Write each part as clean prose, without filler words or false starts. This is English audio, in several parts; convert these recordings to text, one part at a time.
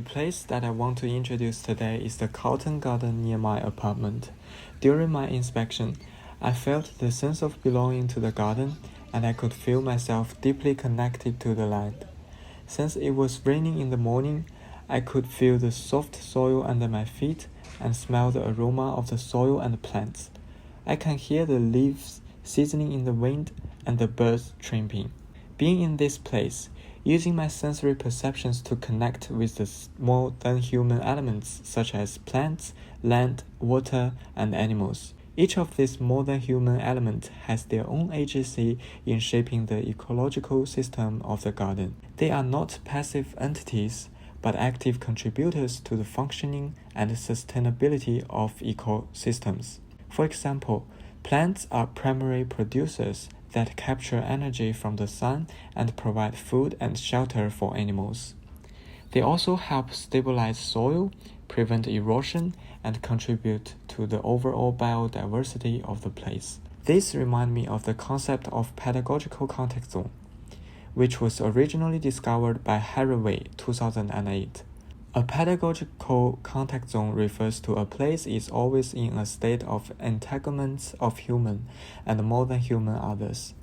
The place that I want to introduce today is the Carlton garden near my apartment. During my inspection, I felt the sense of belonging to the garden, and I could feel myself deeply connected to the land. Since it was raining in the morning, I could feel the soft soil under my feet and smell the aroma of the soil and plants. I can hear the leaves sizzling in the wind and the birds chirping. Being in this place, using my sensory perceptions to connect with the more than human elements such as plants, land, water, and animals. Each of these more than human elements has their own agency in shaping the ecological system of the garden. They are not passive entities, but active contributors to the functioning and sustainability of ecosystems. For example, plants are primary producers that capture energy from the sun and provide food and shelter for animals. They also help stabilize soil, prevent erosion, and contribute to the overall biodiversity of the place. This reminds me of the concept of pedagogical contact zone, which was originally discovered by Haraway 2008. A pedagogical contact zone refers to a place is always in a state of entanglement of human and more than human others.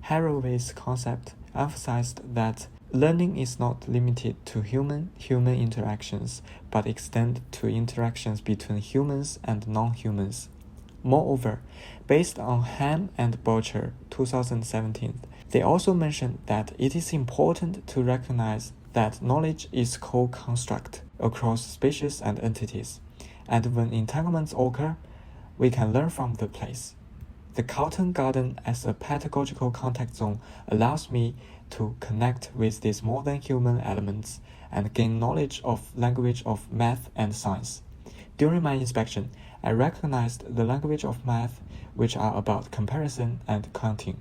Haraway's concept emphasized that learning is not limited to human-human interactions, but extend to interactions between humans and non-humans. Moreover, based on Ham and Boucher 2017, they also mentioned that it is important to recognize that knowledge is co-construct across species and entities, and when entanglements occur, we can learn from the place. The Carlton Garden as a pedagogical contact zone allows me to connect with these more than human elements and gain knowledge of language of math and science. During my inspection, I recognized the language of math, which are about comparison and counting.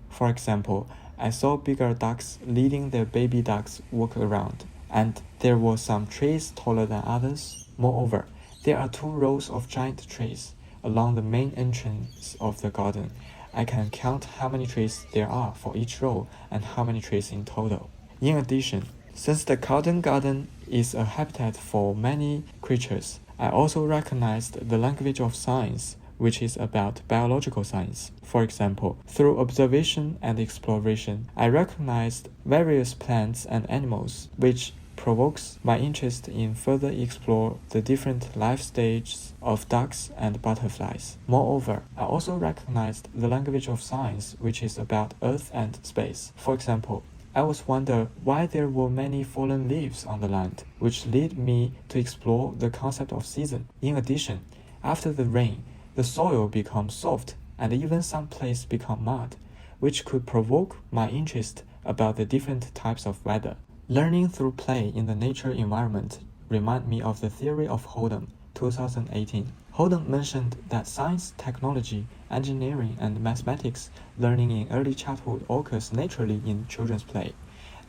For example, I saw bigger ducks leading their baby ducks walk around, and there were some trees taller than others. Moreover, there are 2 rows of giant trees along the main entrance of the garden. I can count how many trees there are for each row and how many trees in total. In addition, since the Carlton Garden is a habitat for many creatures, I also recognized the language of science, which is about biological science. For example, through observation and exploration, I recognized various plants and animals, which provokes my interest in further explore the different life stages of ducks and butterflies. Moreover, I also recognized the language of science, which is about Earth and space. For example, I was wondering why there were many fallen leaves on the land, which led me to explore the concept of season. In addition, after the rain, the soil becomes soft and even some places become mud, which could provoke my interest about the different types of weather. Learning through play in the nature environment remind me of the theory of Holden, 2018. Holden mentioned that science, technology, engineering, and mathematics learning in early childhood occurs naturally in children's play,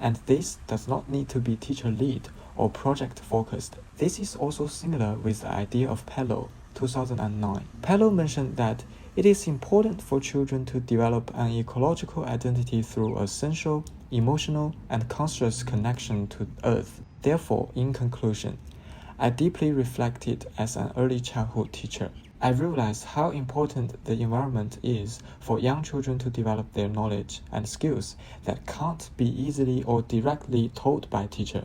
and this does not need to be teacher-led or project-focused. This is also similar with the idea of Pello, 2009. Pello mentioned that it is important for children to develop an ecological identity through a sensual, emotional, and conscious connection to Earth. Therefore, in conclusion, I deeply reflected as an early childhood teacher. I realized how important the environment is for young children to develop their knowledge and skills that can't be easily or directly taught by teacher.